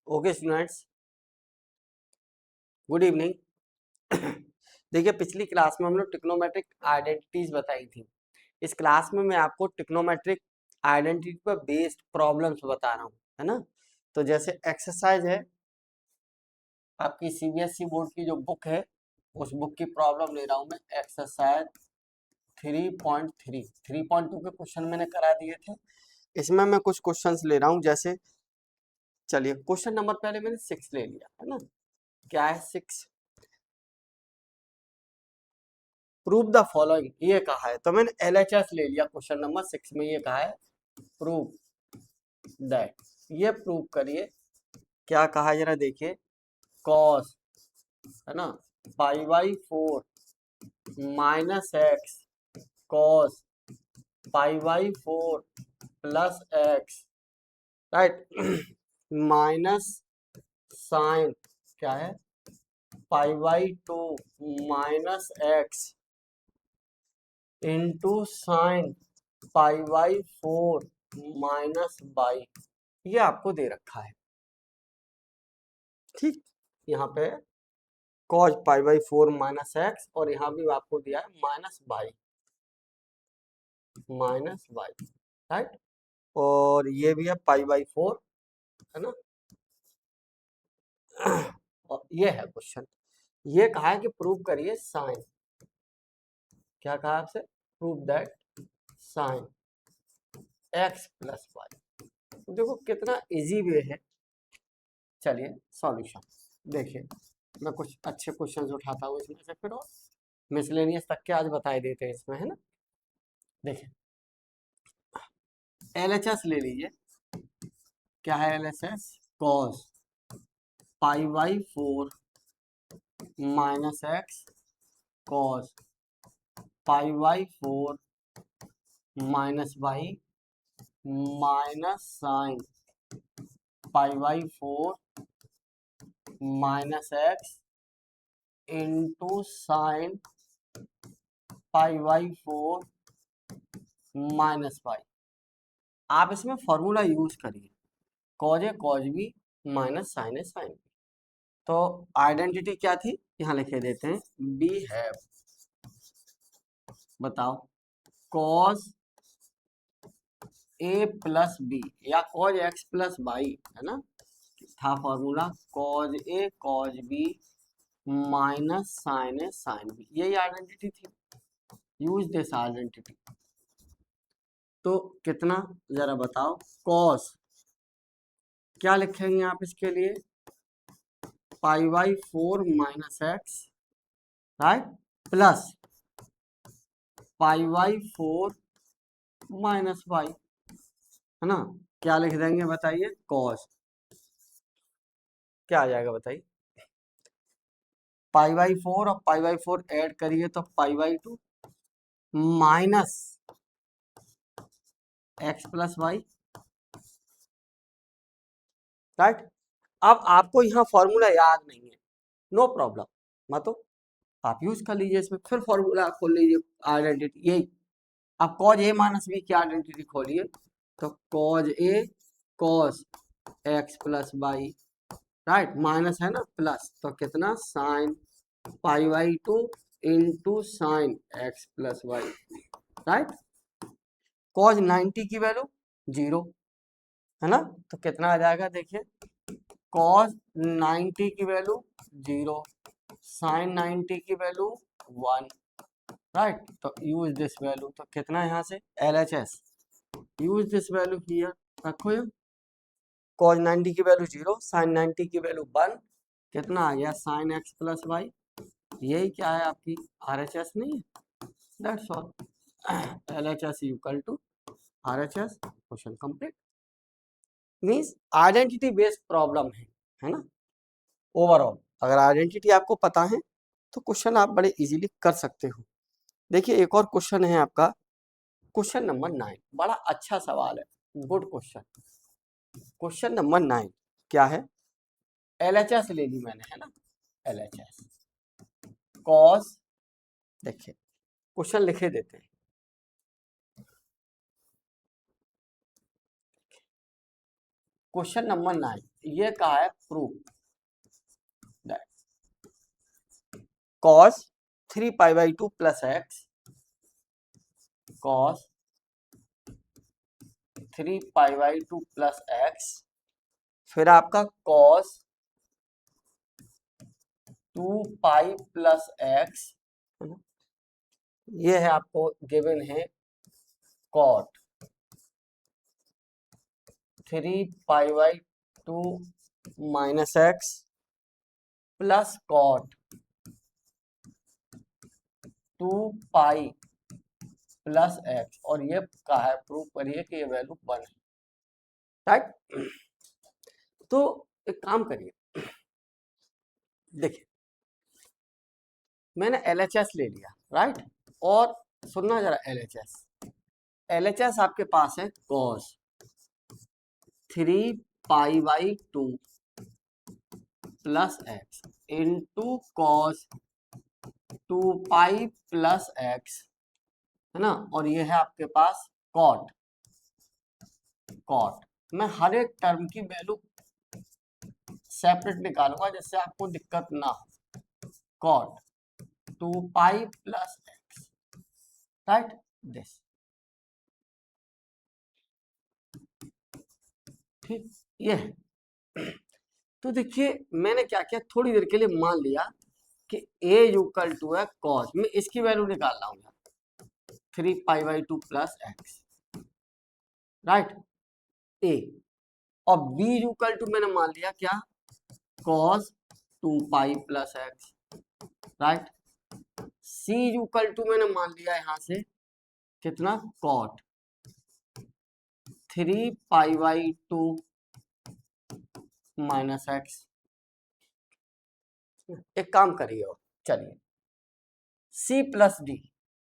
Okay students, good evening. देखिए, पिछली class में हम लोग ट्रिग्नोमेट्रिक आइडेंटिटीज बताई थी। इस क्लास में मैं आपको ट्रिग्नोमेट्रिक आइडेंटिटी पर बेस्ड प्रॉब्लम्स बता रहा हूँ, है ना। तो जैसे एक्सरसाइज है आपकी सीबीएसई बोर्ड की जो बुक है, उस बुक की प्रॉब्लम ले रहा हूँ मैं। एक्सरसाइज 3.3 3.2 के क्वेश्चन मैंने करा दिए थे। इसमें मैं कुछ क्वेश्चंस ले रहा हूँ। जैसे चलिए, क्वेश्चन नंबर पहले मैंने 6 ले लिया, है ना। क्या है 6? प्रूव द फॉलोइंग, ये कहा है, तो मैंने एलएचएस ले लिया। क्वेश्चन नंबर 6 में ये कहा है प्रूव दैट, ये प्रूव करिए। क्या कहा है जरा देखिए। कॉस, है ना, pi by 4 minus x cos pi by 4 plus x, right, minus sine क्या है pi by 2 minus x into sine pi by 4 minus by, ये आपको दे रखा है। ठीक, यहाँ पे cos pi by 4 minus x, और यहाँ भी आपको दिया है माइनस बाई, राइट। और ये भी है पाई बाई 4, है ना। और ये है क्वेश्चन। ये कहा है कि प्रूव करिए साइन, क्या कहा आपसे, prove that sine x plus y. देखो कितना इजी वे है। चलिए सॉल्यूशन देखिए, मैं कुछ अच्छे क्वेश्चंस उठाता हूँ इसमें से, फिर और मिसलेनियस तक के आज बताए देते हैं इसमें, है ना। देखिए, एलएचएस ले लीजिए। क्या है LHS? Cos pi by 4 minus x cos pi by 4 minus by minus sign pi by 4 minus x into sine pi by 4 minus by. आप इसमें फॉर्मूला यूज करिए, cause a cos B minus sign a sine B. तो identity क्या थी, यहाँ लिखे देते हैं। बी हैव, बताओ, कॉज ए प्लस बी या कॉज एक्स प्लस वाई, है ना, था formula cos a cos B minus sign a sine B, यही आइडेंटिटी थी। Use this identity. तो कितना, जरा बताओ। कॉस क्या लिखेंगे आप इसके लिए, pi by 4 minus x, right, plus pi by 4 minus y, है ना। क्या लिख देंगे बताइए, कॉस, क्या आ जाएगा बताइए, पाई बाई 4 और पाई बाई 4 ऐड करिए तो pi by 2 minus x plus Y, right. अब आपको यहाँ फॉर्मूला याद नहीं है, नो प्रॉब्लम, मतलब आप यूज कर लीजिए इसमें, फिर फॉर्मूला खोल लीजिए, आइडेंटिटी यही। अब कॉज ए माइनस बी की आइडेंटिटी खोलिए, तो cos A cos X plus Y, right, minus है ना प्लस, तो कितना sine pi by 2 into sine x plus Y, right. Cos 90 की वैल्यू 0, है ना, तो कितना आ जाएगा देखिए, कॉस 90 की वैल्यू 0, साइन 90 की वैल्यू 1, राइट। तो यूज दिस वैल्यू, तो कितना यहाँ से LHS, use this value here, रखो ये कॉस 90 की वैल्यू 0, साइन 90 की वैल्यू 1, कितना आ गया साइन एक्स प्लस वाई। यही क्या है आपकी आरएचएस, नहीं है, that's all. LHS equal to RHS, question complete. Means identity based problem है ना। ओवरऑल अगर आइडेंटिटी आपको पता है तो क्वेश्चन आप बड़े इजीली कर सकते हो। देखिए, एक और क्वेश्चन है आपका, क्वेश्चन नंबर 9, बड़ा अच्छा सवाल है, गुड क्वेश्चन। क्वेश्चन नंबर 9 क्या है, एलएचएस ले ली मैंने, है ना, एलएचएस कॉस, देखिए क्वेश्चन लिखे देते हैं। क्वेश्चन नंबर 9 ये कहा है proof that cos 3π/2 plus X cos 3π/2 plus X फिर आपका cos 2π प्लस एक्स ये है आपको गिवन है cot 3π/2 minus x plus cot 2π plus X और ये कहा है प्रूफ करिए कि ये वैल्यू 1 है, राइट। तो एक काम करिए, देखिए मैंने LHS ले लिया, राइट। और सुनना जरा, LHS आपके पास है cos 3π/2 plus X into cos 2π plus x, है ना। और ये है आपके पास cot मैं हर एक टर्म की वैल्यू सेपरेट निकालूंगा जिससे आपको दिक्कत ना हो। cot 2π plus x, right this, ठीक ये है। तो देखिए मैंने क्या किया, थोड़ी देर के लिए मान लिया कि a इक्वल टू है cos, मैं इसकी वैल्यू निकाल रहा हूँ 3π/2 प्लस एक्स, राइट a। और b इक्वल टू मैंने मान लिया क्या, cos 2π plus x, right. c equal to मैंने मान लिया यहाँ से कितना, cot 3π/2 माइनस एक्स। एक काम करिए, और चलिए c प्लस डी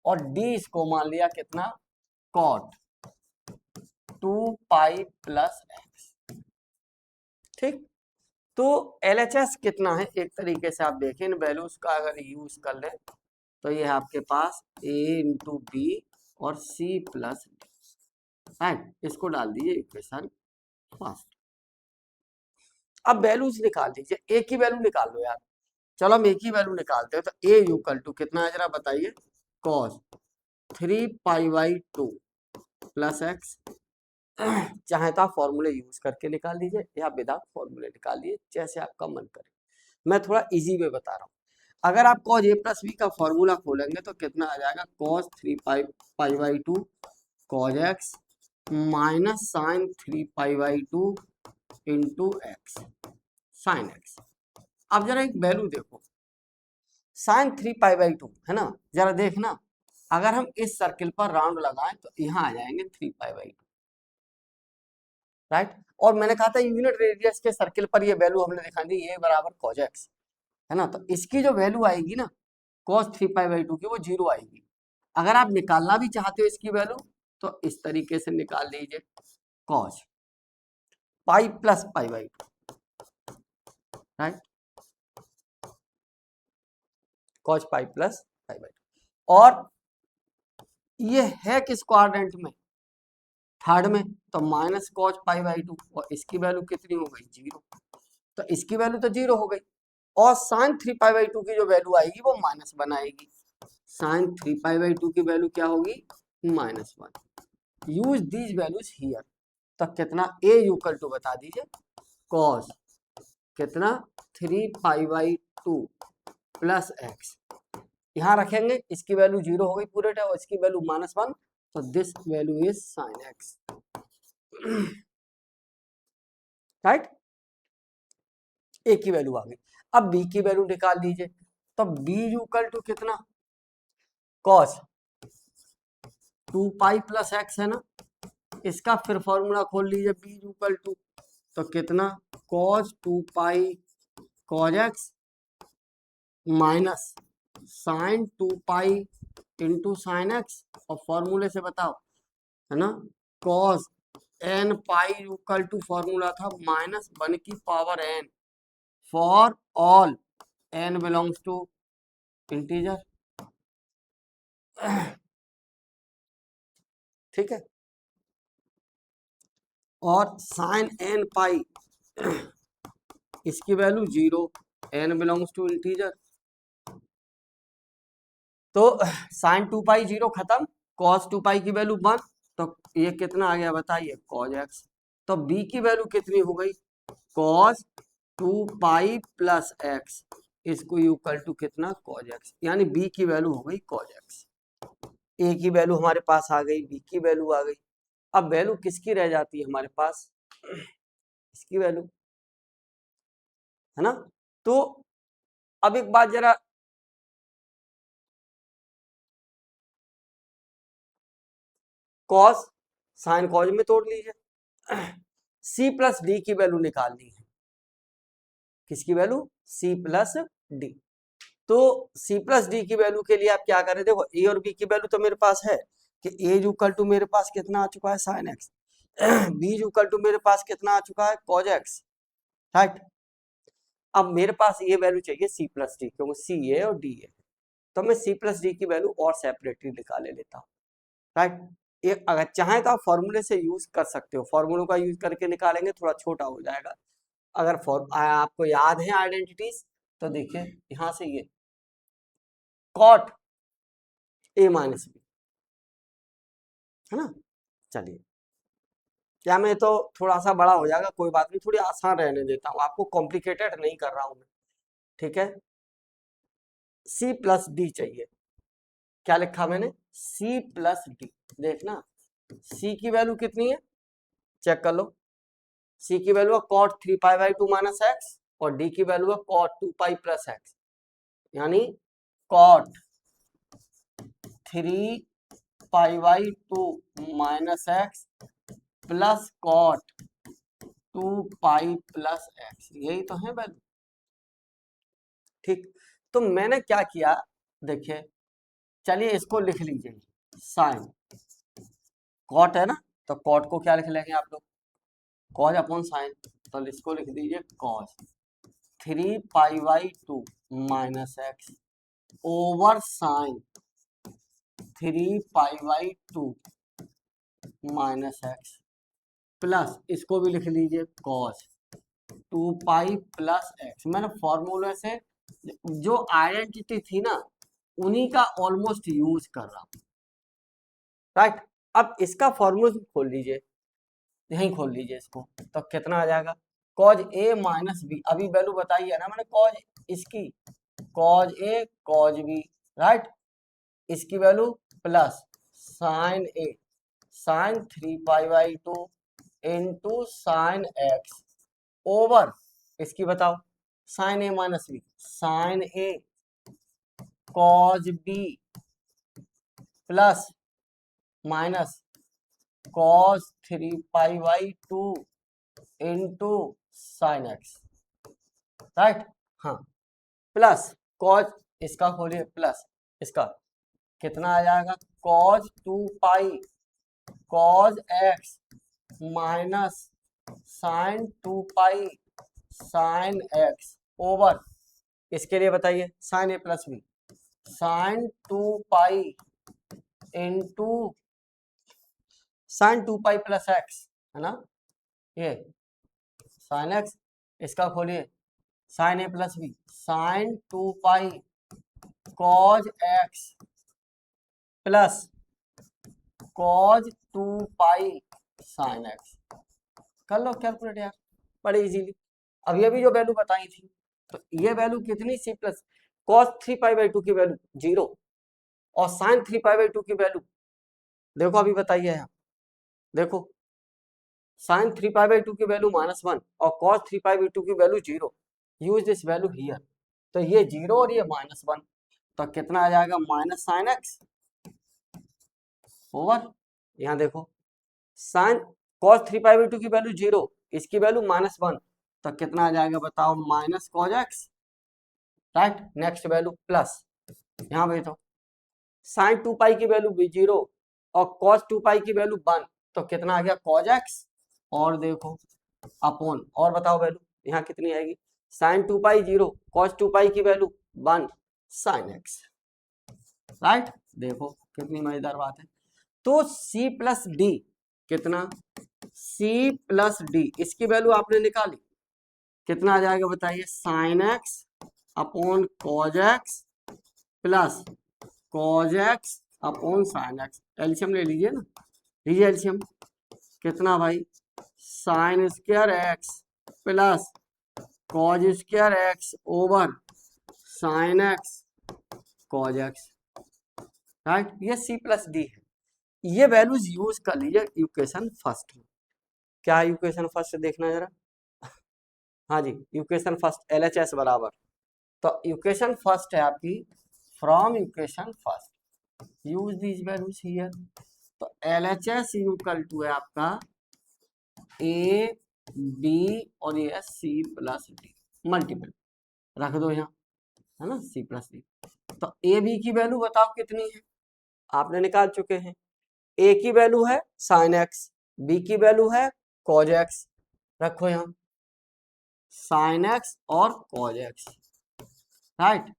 और d इसको मान लिया कितना, cot 2π प्लस एक्स, ठीक। तो LHS कितना है, एक तरीके से आप देखें इन वैल्यूज का अगर यूज कर लें तो ये है आपके पास a इंटू बी और c प्लस डी, राइट। इसको डाल दीजिए इक्वेशन फर्स्ट। अब वैल्यूज निकाल दीजिए, a की वैल्यू निकाल लो यार। चलो हम a की वैल्यू निकालते हैं। तो a इक्वल टू कितना है जरा बताइए, cos 3π/2 प्लस एक्स, चाहे तो आप फॉर्मूले यूज करके निकाल लीजिए या विदाउट फॉर्मूले निकाल लीजिए, जैसे आपका मन करे। मैं थोड़ा इजी वे बता रहा हूँ। अगर आप cos a प्लस बी का फॉर्मूला खोलेंगे तो कितना आ जाएगा, cos 3π/2 cos x minus sine 3π/2 into x sine x. अब जरा एक वैल्यू देखो, साइन 3π/2 है ना, जरा देखना अगर हम इस सर्किल पर राउंड लगाएं तो यहाँ आ जाएंगे 3π/2, राइट। और मैंने कहा था यूनिट रेडियस के सर्किल पर ये वैल्यू हमने दिखा दी, ये बराबर cos x, है ना। तो इसकी जो वैल्यू आएगी ना cos 3π/2 की, वो 0 आएगी। अगर आप निकालना भी चाहते हो इसकी वैल्यू तो इस तरीके से निकाल लीजिए, cos pi plus π/2, right, cos pi plus π/2। और ये है किस क्वाड्रेंट में, थर्ड में, तो माइनस cos π/2 और इसकी वैल्यू कितनी हो गई, 0। तो इसकी वैल्यू तो 0 हो गई और साइन 3π/2 की जो वैल्यू आएगी वो -1 आएगी। साइन 3π/2 की वैल्यू क्या होगी, -1। Use these values here. तो कितना a इक्वल टू बता दीजिए, cos कितना 3π/2 प्लस एक्स, यहाँ रखेंगे, इसकी वैल्यू 0 हो गई पूरे टाइम और इसकी वैल्यू -1, तो this value is sine x, right. A की वैल्यू आ गई। अब बी की वैल्यू निकाल लीजिए। तो बी इक्वल टू कितना, cos 2π प्लस एक्स है ना, इसका फिर फॉर्मूला खोल लीजिए, बी इक्वल टू तो कितना cos 2π cos x minus sine 2π into sine x, और फॉर्मूले से बताओ, है ना, cos n pi equal to formula था -1 की power n for all n belongs to integer, ठीक है। और साइन n पाई इसकी value 0, n belongs to integer. तो साइन 2 पाई 0 खत्म, कॉस 2 पाई की वैल्यू 1, तो ये कितना आ गया बताइए, कॉज एक्स। तो b की वैल्यू कितनी हो गई, कॉस 2 पाई प्लस एक्स इसको इक्वल टू कितना, कॉज एक्स, यानी b की वैल्यू हो गई कॉज एक्स। a की वैल्यू हमारे पास आ गई, b की वैल्यू आ गई। अब वैल्यू किसकी रह जाती है हमारे पास, इसकी वैल्यू, है ना। तो अब एक बात जरा, कॉस साइन कॉज में तोड़ लीजिए। c प्लस डी की वैल्यू निकालनी है, किसकी वैल्यू, c प्लस डी। तो c प्लस डी की वैल्यू के लिए आप क्या करें, देखो a और b की वैल्यू तो मेरे पास है कि a इक्वल टू मेरे पास कितना आ चुका है, sine x, b equal to मेरे पास कितना आ चुका है, कॉज एक्स, राइट। अब मेरे पास ये वैल्यू चाहिए c प्लस डी, क्योंकि c है और d है, तो मैं c प्लस डी की वैल्यू और सेपरेटली निकाले लेता हूँ, राइट। एक अगर चाहे तो आप फॉर्मूले से यूज कर सकते हो, फॉर्मूलों का यूज करके निकालेंगे थोड़ा छोटा हो जाएगा। अगर आपको याद है आइडेंटिटीज, तो देखिए यहां से ये कॉट ए माइनस बी, है ना। चलिए, क्या मैं तो थोड़ा सा बड़ा हो जाएगा, कोई बात नहीं, थोड़ी आसान रहने देता हूँ, आपको कॉम्प्लिकेटेड नहीं कर रहा हूं मैं, ठीक है। सी प्लस डी चाहिए, क्या लिखा मैंने, सी प्लस डी। देखना सी की वैल्यू कितनी है, चेक कर लो, सी की वैल्यू है cot 3 pi by 2 minus x, और डी की वैल्यू है कॉट 2 पाई प्लस एक्स, यानी cot 3 pi by 2 minus x plus cot 2 pi plus x, यही तो है वैल्यू, ठीक। तो मैंने क्या किया, देखिए, चलिए इसको लिख लीजिए, साइन कॉट है ना, तो कॉट को क्या लिख लेंगे आप लोग, कॉज अपॉन साइन, तो इसको लिख दीजिए cos 3 pi by 2 minus x over sine 3 pi by 2 minus x plus, इसको भी लिख लीजिए कॉस 2 पाई प्लस एक्स। मैंने फॉर्मूले से जो आइडेंटिटी थी ना, उन्हीं का ऑलमोस्ट यूज कर रहा हूं, राइट। अब इसका फॉर्मूला खोल लीजिए, यहीं खोल लीजिए इसको, तो कितना आ जाएगा, कॉज ए माइनस बी, अभी वैल्यू बताई है ना मैंने, कॉज इसकी cos a cos b, right, इसकी value plus sine a sine 3 pi by 2 into sine x over, इसकी बताओ, sine a minus b, sine a cos b plus minus cos 3 pi by 2 into sine x, right. हाँ, plus cos, इसका खोलिए plus, इसका कितना आ जाएगा, cos 2 pi cos x minus sine 2 pi sine x over, इसके लिए बताइए sine a plus b, sine 2 pi into sine 2 pi plus x, है ना, ये साइन एक्स, इसका खोलिए sine a plus b, sine 2 pi cos x plus cos 2 pi sine x, कर लो कैलकुलेट यार, बड़े इजीली। अभी अभी जो वैल्यू बताई थी, तो ये वैल्यू कितनी, c plus cos 3 pi by 2 की वैल्यू 0, और साइन 3 पाई बाई 2 की वैल्यू देखो अभी बताइए यहाँ, देखो साइन 3 पाई बाई 2 की वैल्यू -1 और कॉस 3 पाई बाई 2 की value 0, use this value here, तो ये 0 और ये -1, तो कितना आ जाएगा, माइनस साइन एक्स ओवर, यहाँ देखो साइन कॉस 3 पाई बाई 2 की वैल्यू 0, इसकी वैल्यू -1, तो कितना आ जाएगा बताओ, minus cos x, right. Next value plus, यहाँ पे तो साइन 2 पाई की वैल्यू भी 0 और कॉस 2 पाई की वैल्यू 1, तो कितना आ गया, कॉज एक्स, और देखो अपॉन, और बताओ वैल्यू यहाँ कितनी आएगी, साइन 2 पाई 0 कॉस 2 पाई की वैल्यू 1 साइन एक्स, राइट। देखो कितनी मजेदार बात है। तो C प्लस डी कितना, C प्लस डी, इसकी वैल्यू आपने निकाली, कितना आ जाएगा बताइए, sine x upon cos x plus cos x upon sine x. LCM ले लीजिए ना, लीजिए एलसीएम। कितना भाई, sign square x plus cos square x over sine x cos x, right. ये सी प्लस डी है। ये वैल्यूज यूज कर लीजिए इक्वेशन फर्स्ट में। क्या है इक्वेशन फर्स्ट देखना जरा, हाँ जी, इक्वेशन फर्स्ट LHS बराबर, तो इक्वेशन फर्स्ट है आपकी, from equation first use these values here. तो LHS इक्वल टू है आपका ए बी और ये है सी प्लस डी, मल्टीपल रख दो यहाँ, है ना, सी प्लस डी। तो ए बी की वैल्यू बताओ कितनी है, आपने निकाल चुके हैं। ए की वैल्यू है साइन एक्स, बी की वैल्यू है कॉज एक्स, रखो यहाँ साइन एक्स और cos x, right.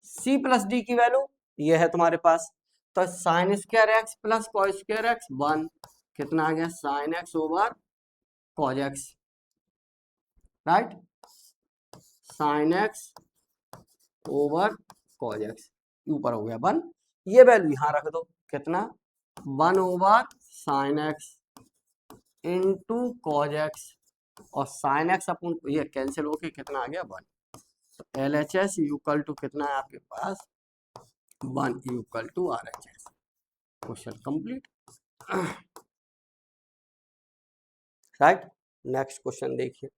C plus d की वैल्यू ये है तुम्हारे पास, तो sine square x plus cos square x 1, कितना आ गया, sine x over cos x, right, sine x over cos x, ऊपर हो गया 1। ये वैल्यू यहाँ रख दो, कितना, 1 over sine x into cos x, और साइन एक्स अपन ये कैंसिल होके कितना आ गया 1। तो LHS इक्वल टू कितना है आपके पास, 1 equal to RHS। Question complete, right. Next question देखिए,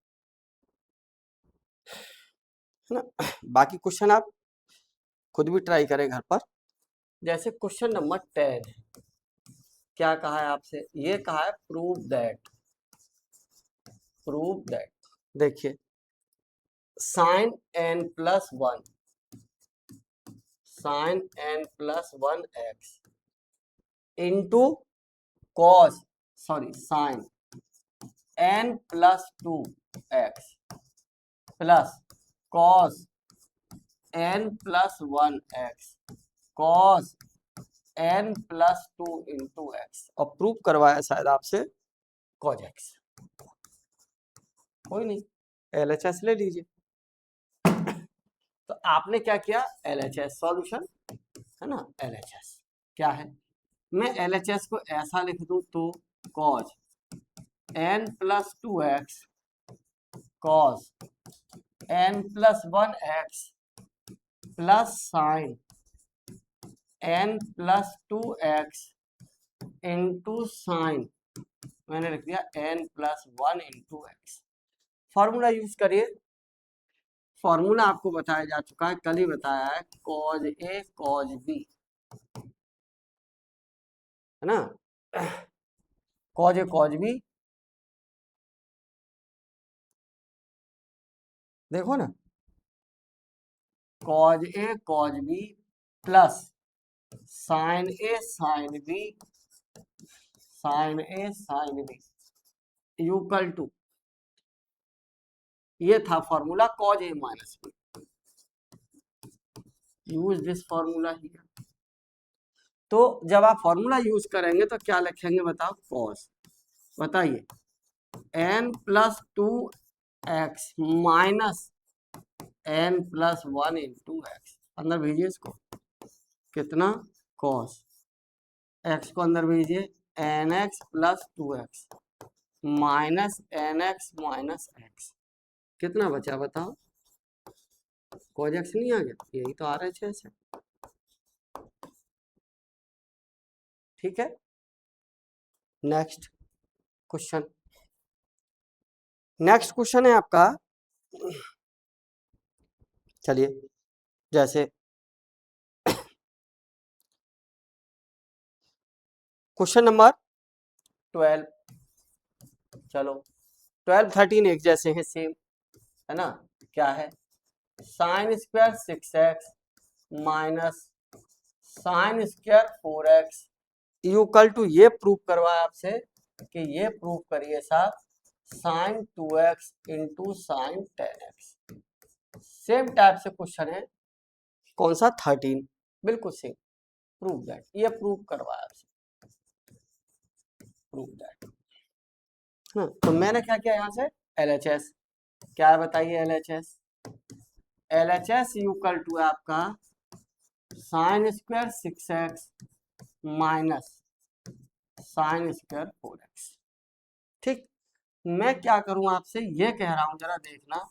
है ना। बाकी क्वेश्चन आप खुद भी ट्राई करें घर पर। जैसे क्वेश्चन नंबर 10 है, क्या कहा है आपसे, ये कहा है प्रूव दैट, देखिए sine n plus 1 x into cos sine n plus 2 x plus cos n plus 1 x cos n plus 2 into x, और प्रूव करवाया शायद आपसे कॉज एक्स। कोई नहीं, LHS ले लीजिए। तो आपने क्या किया, LHS सॉल्यूशन, है ना। LHS क्या है, मैं LHS को ऐसा लिख दूं तो cos n plus 2 x cos n plus 1 x plus sign n plus 2 x into sign, मैंने लिख दिया n plus 1 into x. Formula use करिए, फॉर्मूला आपको बताया जा चुका है, कल ही बताया है, कॉज ए कॉज बी, है ना, कॉज ए कॉज बी, देखो ना, cos a cos b plus sine a sine b equal to, ये था formula cos A minus b, use this formula here. तो जब आप फॉर्मूला यूज करेंगे तो क्या लिखेंगे बताओ, कॉस, बताइए n plus 2 x minus n plus 1 into x, अंदर भेजिए इसको, कितना, कॉस एक्स को अंदर भेजिए, n x plus 2 x minus n x minus x, कितना बचा बताओ, कॉज एक्स नहीं आ गया, यही तो RHS है, ठीक है। नेक्स्ट क्वेश्चन, है आपका, चलिए जैसे क्वेश्चन नंबर 12, चलो 12 13 एक जैसे हैं, सेम है ना। क्या है, sine square 6x minus sine square 4x equal to, ये प्रूव करवाया आपसे कि ये प्रूव करिए साहब, sine 2x into sine 10x। Same type से क्वेश्चन है, कौन सा, 13, बिल्कुल सेम, प्रूव दैट, ये प्रूव करवाया आपसे, प्रूव दैट, हाँ। तो मैंने क्या किया यहाँ से, LHS क्या है बताइए LHS? LHS इक्वल टू है आपका sign square 6x minus sine square 4x। ठीक, मैं क्या करूं आपसे ये कह रहा हूं, जरा देखना,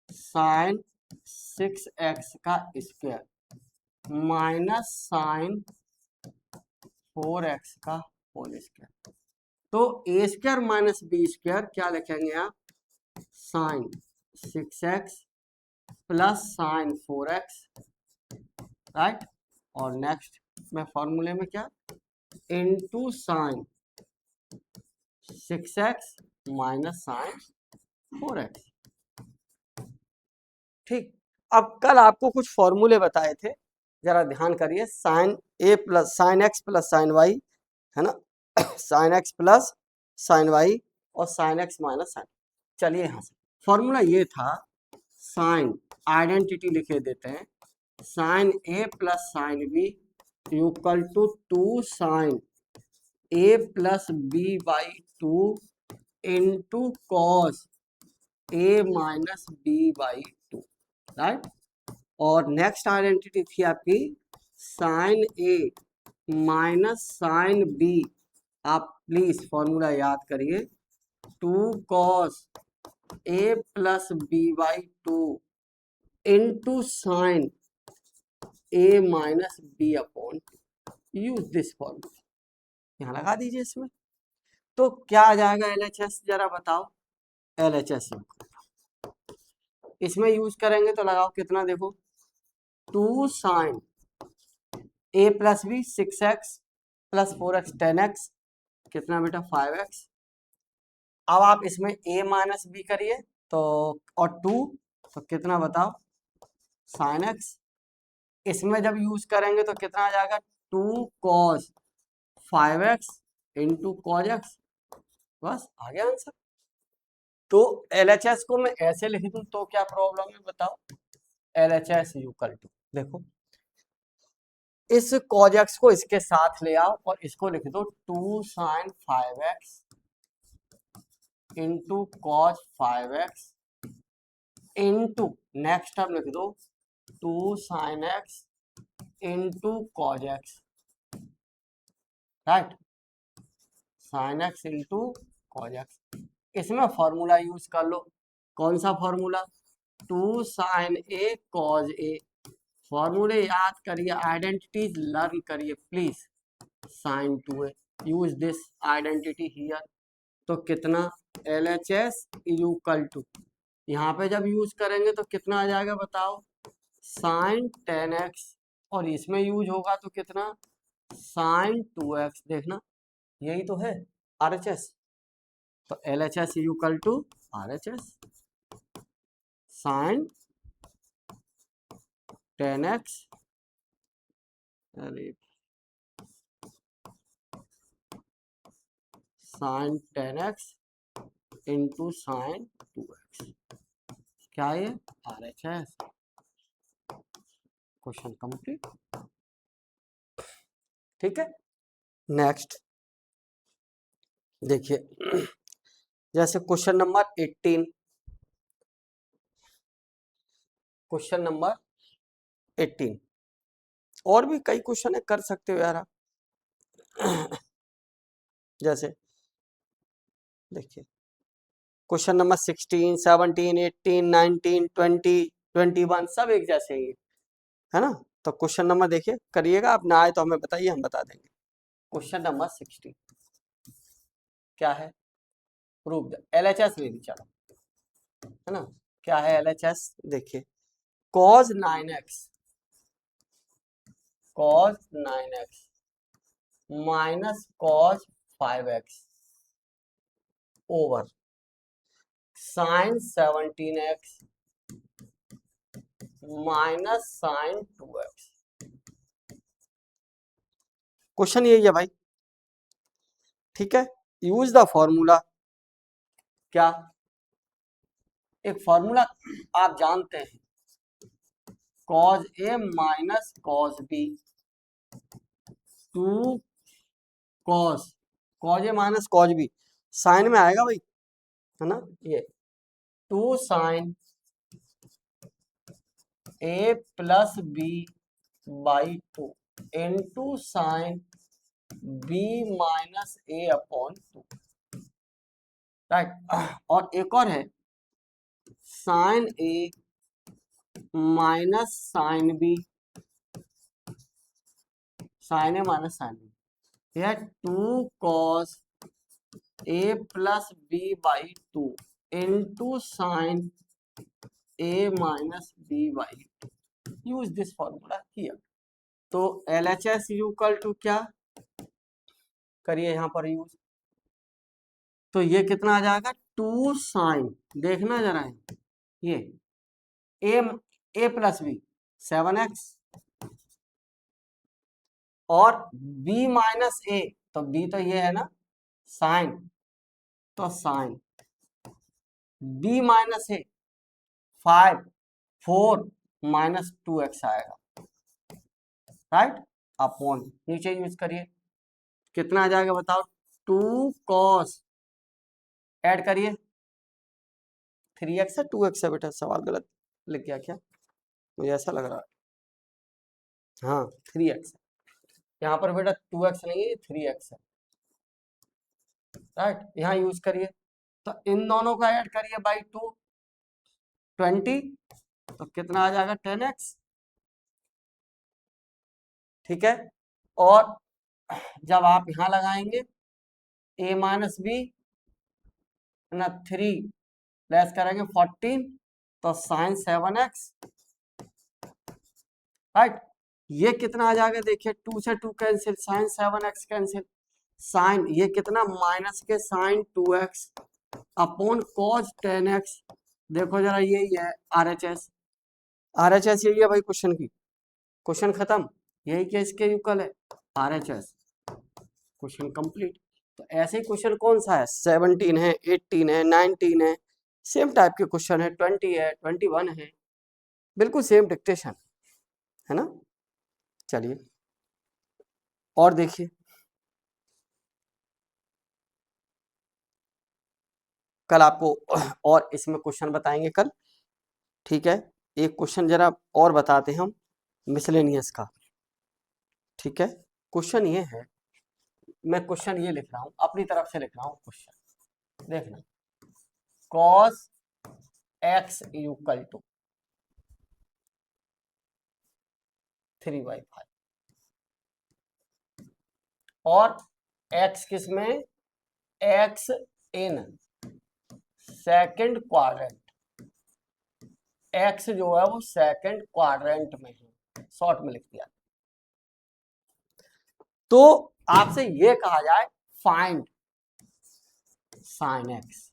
साइन 6x का स्क्वायर माइनस साइन 4x का होल स्क्वायर, तो a square minus b square क्या लिखेंगे आप? Sine 6x plus sine 4x, right. और नेक्स्ट मैं फॉर्मूले में क्या, into sine 6x minus sign 4x। ठीक, अब कल आपको कुछ फॉर्मूले बताए थे, जरा ध्यान करिए। Sine a plus sine x plus sine y, है ना, sine x plus sine y और साइन एक्स माइनस साइन। चलिए यहाँ से फॉर्मूला ये था, साइन आइडेंटिटी लिखे देते हैं, sine a plus sine b equal to 2 sine a plus b by 2 into cos a minus b by 2, right. और नेक्स्ट आइडेंटिटी थी आपकी sine a minus sine b, आप प्लीज फॉर्मूला याद करिए, 2 cos a plus b by 2 into sine a minus b upon, use this formula, यहाँ लगा दीजिए इसमें। तो क्या आ जाएगा LHS, जरा बताओ LHS इसमें यूज करेंगे तो लगाओ कितना, देखो 2 sine a plus b 6x plus 4x 10x, कितना बेटा 5x। अब आप इसमें a माइनस बी करिए तो, और 2, तो कितना बताओ साइन x। इसमें जब यूज करेंगे तो कितना आ जाएगा 2 cos 5x into cos x, बस आ गया आंसर। तो LHS को मैं ऐसे लिख दूं तो क्या प्रॉब्लम है बताओ? LHS इक्वल टू, देखो इस cos x को इसके साथ ले आओ और इसको लिख दो 2 sine 5x into cos 5x into next term लिख दो 2 sine x into cos x, right, sine x into cos x। इसमें फॉर्मूला यूज कर लो, कौन सा formula? 2 sine a cos a. फॉर्मूले याद करिए, आइडेंटिटीज लर्न करिए please. Sine 2a, use this identity here. तो कितना LHS इक्वल टू, यहाँ पे जब यूज करेंगे तो कितना आ जाएगा बताओ? साइन 10x, और इसमें यूज होगा तो कितना? Sign 2x। देखना यही तो है RHS। तो LHS equal to RHS sine 10x, अरे sign 10x into sine 2x, क्या है ये? RHS। Question complete. ठीक है, नेक्स्ट देखिए, जैसे क्वेश्चन नंबर 18, क्वेश्चन नंबर 18 और भी कई क्वेश्चन है, कर सकते हो यार आप। जैसे देखिए क्वेश्चन नंबर 16, 17, 18, 19, 20, 21 सब एक जैसे ही है ना। तो क्वेश्चन नंबर देखिए, करिएगा, आप ना आए तो हमें बताइए, हम बता देंगे। क्वेश्चन नंबर 16 क्या है? प्रूव द LHS ले ली, चलो, है ना। क्या है LHS? देखिए cos 9x minus cos 5x over sine 17x minus sine 2x। Question यही है भाई, ठीक है। यूज द फॉर्मूला, क्या एक फॉर्मूला आप जानते हैं, cos a minus cos b, 2 cos a minus cos b, sine में आएगा भाई, है ना, ये two sine a plus b by two into sine b minus a upon two, right. और एक और है sine a minus sine b, sine a minus sine b, यह two cos a plus b by two into sine a minus b by two, use this formula here. तो LHS equal to क्या करिए यहाँ पर use, तो ये कितना आ जाएगा टू साइन, देखना जरा है ये ए प्लस बी 7x और b माइनस ए, तो b तो ये है ना साइन, तो साइन b माइनस ए 5 4 माइनस 2x आएगा, राइट। अपॉन नीचे यूज करिए, कितना आ जाएगा बताओ, टू कॉस, ऐड करिए 3x है 2x है, बेटा सवाल गलत लिख गया क्या, मुझे ऐसा लग रहा है, हाँ 3x है यहाँ पर बेटा, 2x नहीं है 3x है, राइट। यहाँ यूज करिए, तो इन दोनों का ऐड करिए बाई 2 20, तो कितना आ जाएगा 10x, ठीक है। और जब आप यहाँ लगाएंगे a माइनस बी ना 3 लेस करेंगे 14, तो साइन 7x, राइट। ये कितना आ जाएगा देखिए, 2 से 2 cancel, sign 7x cancel, sign ये कितना माइनस के sign 2x upon cos 10x, देखो जरा यही है RHS यही है भाई क्वेश्चन की, क्वेश्चन खत्म, यही केस के इक्वल है RHS, क्वेश्चन कंप्लीट। तो ऐसे ही क्वेश्चन कौन सा है, 17 है 18 है 19 है, सेम टाइप के क्वेश्चन है, 20 है 21 है, बिल्कुल सेम डिक्टेशन है ना। चलिए और देखिए, कल आपको और इसमें क्वेश्चन बताएंगे कल, ठीक है। एक क्वेश्चन जरा और बताते हैं हम मिसलेनियस का, ठीक है। क्वेश्चन ये है, मैं क्वेश्चन ये लिख रहा हूं, अपनी तरफ से लिख रहा हूं क्वेश्चन, देखना cos x इक्वल टू 3/5 और x किसमें, x in second quadrant, x जो है वो सेकंड क्वाड्रेंट में है, शॉर्ट में लिख दिया। तो आपसे ये कहा जाए फाइंड साइन x,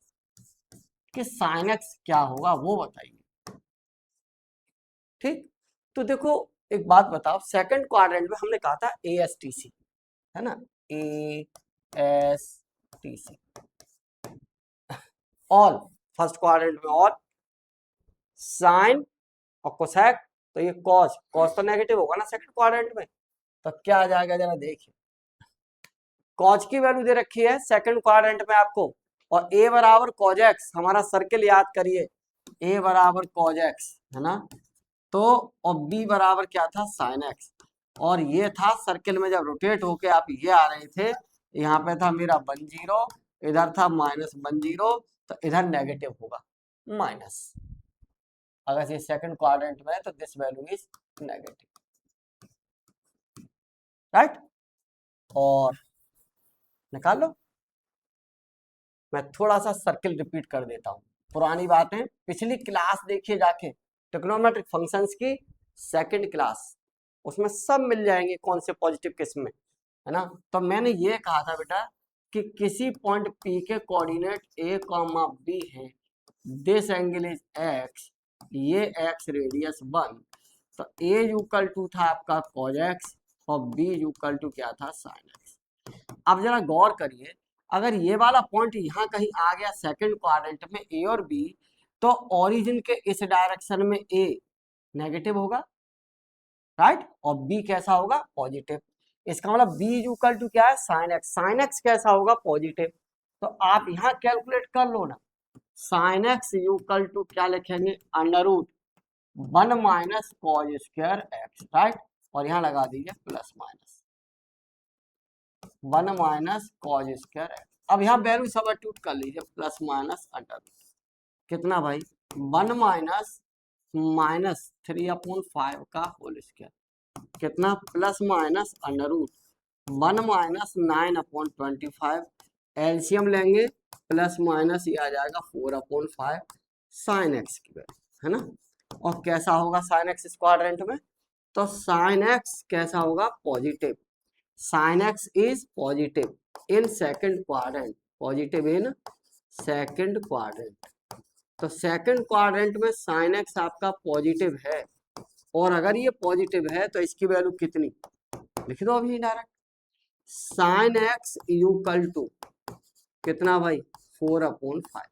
कि साइन x क्या होगा वो बताइए, ठीक। तो देखो एक बात बताओ, सेकंड क्वाड्रेंट में हमने कहा था ASTC है ना, ASTC ऑल, फर्स्ट क्वाड्रेंट में ऑल, साइन और कोसेक, तो ये कॉस, कॉस तो नेगेटिव होगा ना सेकंड क्वाड्रेंट में, तो क्या आ जाएगा जरा देखिए, कॉज की वैल्यू दे रखी है सेकंड क्वाड्रेंट में आपको, और a बराबर कॉज एक्स, हमारा सर्किल याद करिए, a बराबर कॉज एक्स है ना, तो और b बराबर क्या था साइन एक्स, और ये था सर्किल में जब रोटेट होके आप ये आ रहे थे, यहाँ पे था मेरा 10, इधर था -10, तो इधर नेगेटिव होगा माइनस, अगर ये सेकंड क्वाड्रेंट में है तो this value is negative, right. और निकाल लो, मैं थोड़ा सा सर्किल रिपीट कर देता हूँ, पुरानी बातें पिछली क्लास देखिए जाके, ट्रिग्नोमेट्रिक फंक्शंस की सेकंड क्लास, उसमें सब मिल जाएंगे कौन से पॉजिटिव किस में, है ना। तो मैंने ये कहा था बेटा कि किसी पॉइंट P के कोऑर्डिनेट a, b है, दिस एंगल इज x, ये x रेडियस 1, तो a इक्वल टू था आपका cos x और b इक्वल टू क्या था sin x। अब जरा गौर करिए, अगर ये वाला पॉइंट यहाँ कहीं आ गया सेकंड क्वाड्रेंट में a और b, तो ओरिजिन के इस डायरेक्शन में a नेगेटिव होगा, राइट, और b कैसा होगा पॉजिटिव, इसका मतलब b इक्वल टू क्या है साइन x, साइन x कैसा होगा पॉजिटिव, तो आप यहाँ कैलकुलेट कर लो ना, साइन एक्स इक्वल टू क्या लिखेंगे, under root 1 minus cos square x, right, और यहाँ लगा दीजिए plus minus 1 minus cos square x. अब यहाँ वैल्यू सब्स्टिट्यूट कर लीजिए, प्लस माइनस अंडर रूट कितना भाई 1 माइनस माइनस 3/5 का होल स्क्वायर कितना, plus minus under root 1 minus 9/25, LCM लेंगे प्लस माइनस ये आ जाएगा 4/5 साइन एक्स की वैल्यू, है ना। और कैसा होगा साइन एक्स इस क्वाड्रेंट में, तो साइन एक्स कैसा होगा, positive, sine x is positive in second quadrant, positive in second quadrant. तो सेकंड क्वाड्रेंट में साइन एक्स आपका पॉजिटिव है, और अगर ये पॉजिटिव है तो इसकी वैल्यू कितनी, लिख दो अभी direct, sine x equal to कितना भाई 4/5,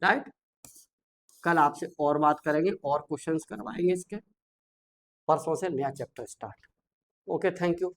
राइट। कल आपसे और बात करेंगे और क्वेश्चंस करवाएंगे इसके, परसों से नया chapter start. Okay, thank you.